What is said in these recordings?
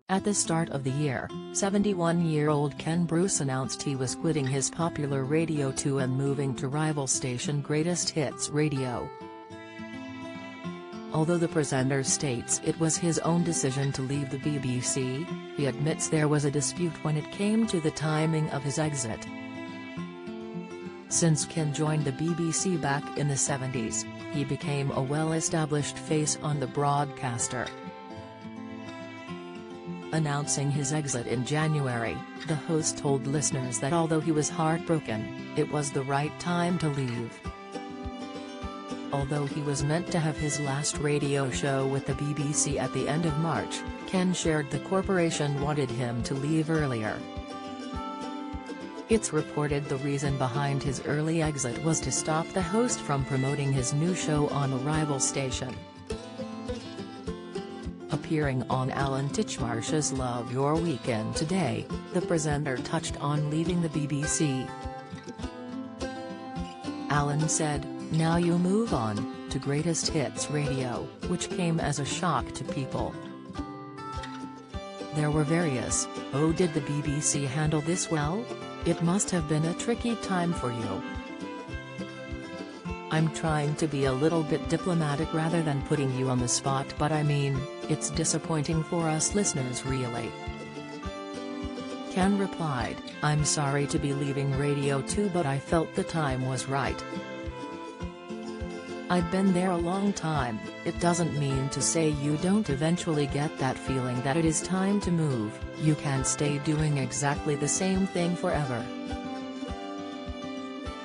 At the start of the year, 71-year-old Ken Bruce announced he was quitting his popular Radio 2 and moving to rival station Greatest Hits Radio. Although the presenter states it was his own decision to leave the BBC, he admits there was a dispute when it came to the timing of his exit. Since Ken joined the BBC back in the 70s, he became a well-established face on the broadcaster. Announcing his exit in January, the host told listeners that although he was heartbroken, it was the right time to leave. Although he was meant to have his last radio show with the BBC at the end of March, Ken shared the corporation wanted him to leave earlier. It's reported the reason behind his early exit was to stop the host from promoting his new show on a rival station. Appearing on Alan Titchmarsh's Love Your Weekend today, the presenter touched on leaving the BBC. Alan said, "Now you move on to Greatest Hits Radio," which came as a shock to people. There were various, "Oh, did the BBC handle this well? It must have been a tricky time for you. I'm trying to be a little bit diplomatic rather than putting you on the spot, but I mean, it's disappointing for us listeners really." Ken replied, "I'm sorry to be leaving Radio 2, but I felt the time was right. I've been there a long time. It doesn't mean to say you don't eventually get that feeling that it is time to move. You can't stay doing exactly the same thing forever.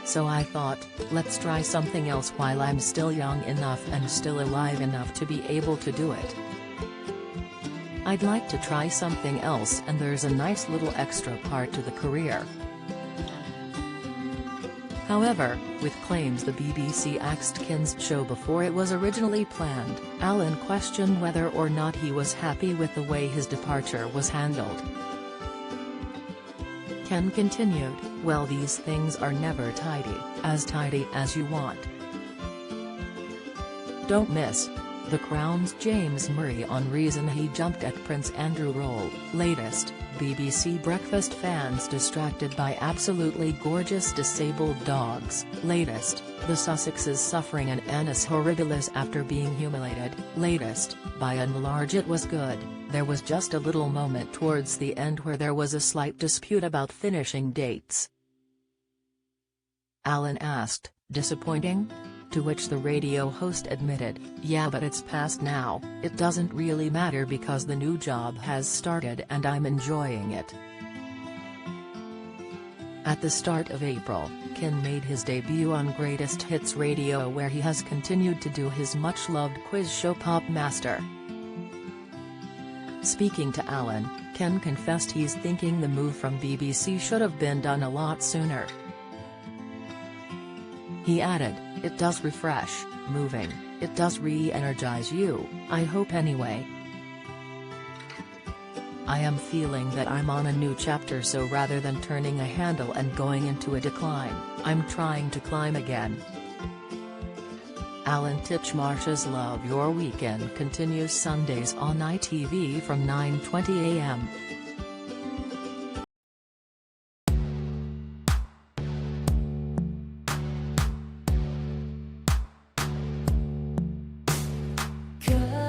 So I thought, let's try something else while I'm still young enough and still alive enough to be able to do it. I'd like to try something else, and there's a nice little extra part to the career." However, with claims the BBC axed Ken's show before it was originally planned, Alan questioned whether or not he was happy with the way his departure was handled. Ken continued, "Well, these things are never tidy as you want. Don't miss The Crown's James Murray on reason he jumped at Prince Andrew role." Latest, BBC Breakfast fans distracted by absolutely gorgeous disabled dogs. Latest, the Sussexes suffering an annus horribilis after being humiliated. Latest, by and large it was good. There was just a little moment towards the end where there was a slight dispute about finishing dates. Alan asked, "Disappointing?" To which the radio host admitted, "Yeah, but it's past now, it doesn't really matter because the new job has started and I'm enjoying it." At the start of April, Ken made his debut on Greatest Hits Radio, where he has continued to do his much-loved quiz show Pop Master. Speaking to Alan, Ken confessed he's thinking the move from BBC should have been done a lot sooner. He added, "It does refresh, moving, it does re-energize you, I hope anyway. I am feeling that I'm on a new chapter, so rather than turning a handle and going into a decline, I'm trying to climb again." Alan Titchmarsh's Love Your Weekend continues Sundays on ITV from 9:20 a.m. Good.